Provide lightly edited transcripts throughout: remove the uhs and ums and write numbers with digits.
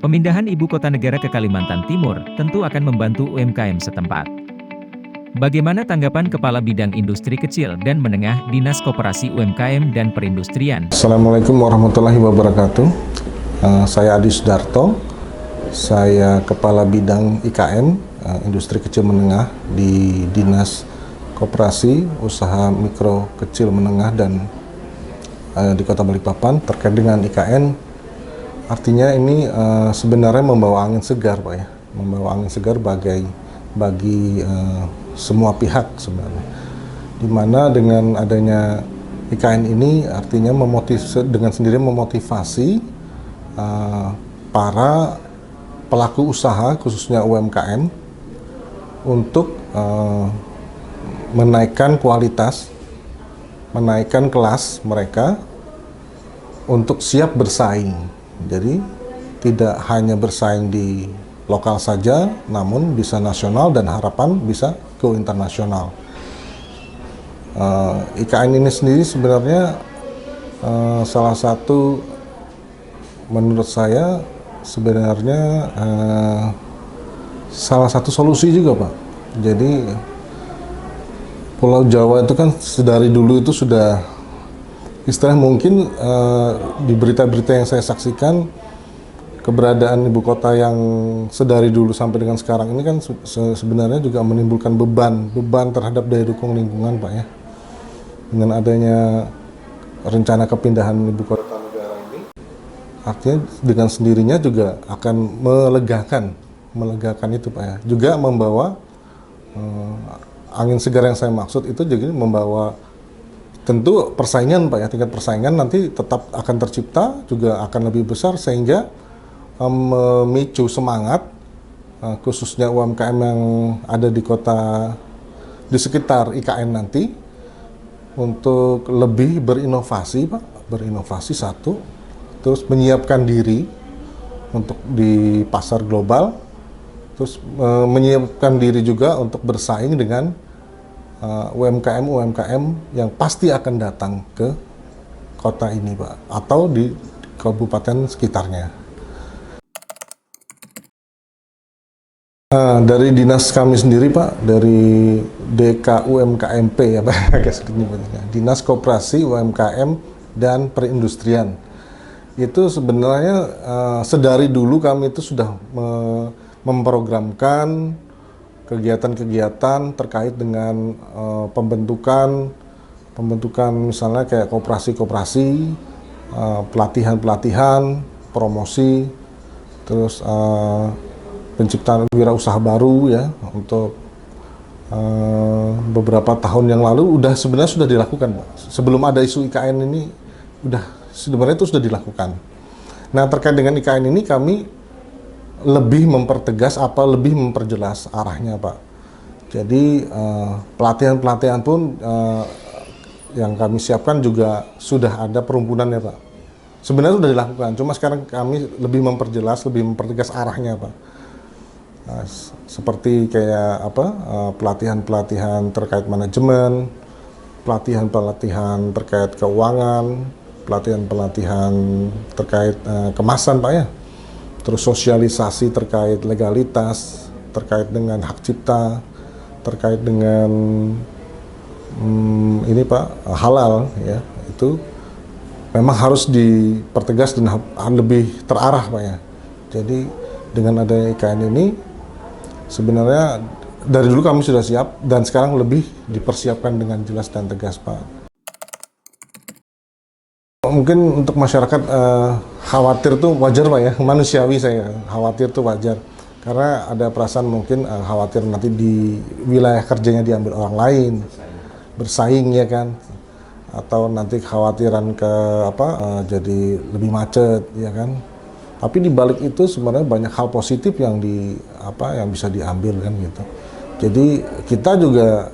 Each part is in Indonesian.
Pemindahan ibu kota negara ke Kalimantan Timur tentu akan membantu UMKM setempat. Bagaimana tanggapan Kepala Bidang Industri Kecil dan Menengah Dinas Koperasi UMKM dan Perindustrian? Assalamualaikum warahmatullahi wabarakatuh. Saya Adi Sudarto. Saya Kepala Bidang IKM, Industri Kecil Menengah di Dinas Koperasi, Usaha Mikro Kecil Menengah dan di Kota Balikpapan. Terkait dengan IKN, artinya ini sebenarnya membawa angin segar, Pak ya. Membawa angin segar bagi semua pihak sebenarnya. Dimana dengan adanya IKN ini artinya dengan sendiri memotivasi para pelaku usaha khususnya UMKM untuk menaikkan kualitas, menaikkan kelas mereka untuk siap bersaing. Jadi tidak hanya bersaing di lokal saja, namun bisa nasional dan harapan bisa go internasional. IKN ini sendiri sebenarnya salah satu menurut saya sebenarnya salah satu solusi juga, Pak. Jadi Pulau Jawa itu kan dari dulu itu sudah istilah mungkin di berita-berita yang saya saksikan, keberadaan ibu kota yang sedari dulu sampai dengan sekarang ini kan sebenarnya juga menimbulkan beban terhadap daya dukung lingkungan, Pak ya. Dengan adanya rencana kepindahan ibu kota negara ini, artinya dengan sendirinya juga akan melegakan itu, Pak ya. Juga membawa angin segar yang saya maksud itu jadi membawa tentu persaingan, Pak ya. Tingkat persaingan nanti tetap akan tercipta, juga akan lebih besar sehingga memicu semangat khususnya UMKM yang ada di sekitar IKN nanti untuk lebih berinovasi, Pak, berinovasi satu, terus menyiapkan diri untuk di pasar global, terus menyiapkan diri juga untuk bersaing dengan UMKM yang pasti akan datang ke kota ini, Pak, atau di kabupaten sekitarnya. Dari dinas kami sendiri, Pak, dari DKUMKMP ya, Pak, agak sedikit nyebutnya, Dinas Koperasi UMKM dan Perindustrian. Itu sebenarnya sedari dulu kami itu sudah memprogramkan kegiatan-kegiatan terkait dengan pembentukan misalnya kayak koperasi-koperasi, pelatihan-pelatihan, promosi, terus penciptaan wirausaha baru ya untuk beberapa tahun yang lalu sebenarnya sudah dilakukan, Pak. Sebelum ada isu IKN ini sebenarnya itu sudah dilakukan. Nah, terkait dengan IKN ini kami lebih lebih memperjelas arahnya, Pak. Jadi pelatihan-pelatihan pun yang kami siapkan juga sudah ada perumpunannya, Pak. Sebenarnya sudah dilakukan, cuma sekarang kami lebih mempertegas arahnya, Pak. Seperti kayak pelatihan-pelatihan terkait manajemen, pelatihan-pelatihan terkait keuangan, pelatihan-pelatihan terkait kemasan, Pak ya. Terus sosialisasi terkait legalitas, terkait dengan hak cipta, terkait dengan ini, Pak, halal ya. Itu memang harus dipertegas dan lebih terarah, Pak ya. Jadi dengan adanya IKN ini sebenarnya dari dulu kami sudah siap dan sekarang lebih dipersiapkan dengan jelas dan tegas, Pak. Mungkin untuk masyarakat khawatir tuh wajar, Pak ya, manusiawi saya khawatir tuh wajar. Karena ada perasaan mungkin khawatir nanti di wilayah kerjanya diambil orang lain, bersaing ya kan, atau nanti kekhawatiran jadi lebih macet ya kan. Tapi di balik itu sebenarnya banyak hal positif yang bisa diambil kan gitu. Jadi kita juga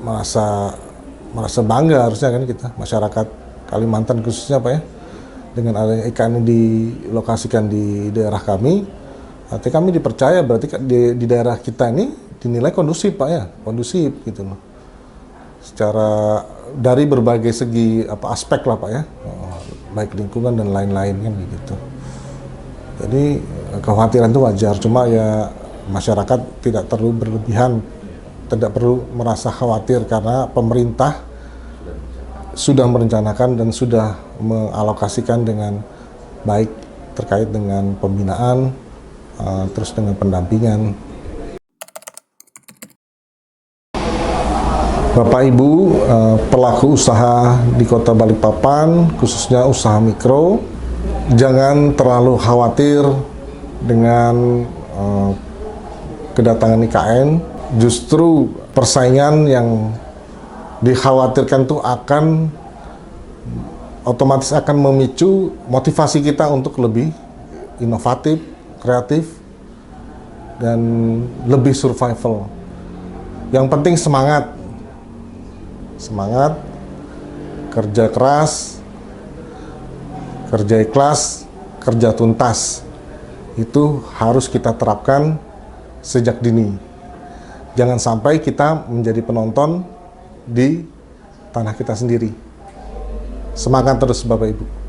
merasa bangga harusnya kan kita, masyarakat Kalimantan khususnya, Pak ya, dengan adanya IKN dilokasikan di daerah kami. Artinya kami dipercaya berarti di daerah kita ini dinilai kondusif, Pak ya, kondusif gitu loh. Secara dari berbagai segi aspek lah, Pak ya, baik lingkungan dan lain-lain kan gitu. Jadi kekhawatiran itu wajar, cuma ya masyarakat tidak terlalu berlebihan, tidak perlu merasa khawatir karena pemerintah sudah merencanakan dan sudah mengalokasikan dengan baik terkait dengan pembinaan, terus dengan pendampingan. Bapak Ibu pelaku usaha di Kota Balikpapan, khususnya usaha mikro, jangan terlalu khawatir dengan kedatangan IKN. Justru persaingan yang dikhawatirkan itu akan otomatis akan memicu motivasi kita untuk lebih inovatif, kreatif, dan lebih survival. Yang penting semangat, kerja keras, kerja ikhlas, kerja tuntas. Itu harus kita terapkan sejak dini. Jangan sampai kita menjadi penonton di tanah kita sendiri. Semangat terus Bapak Ibu.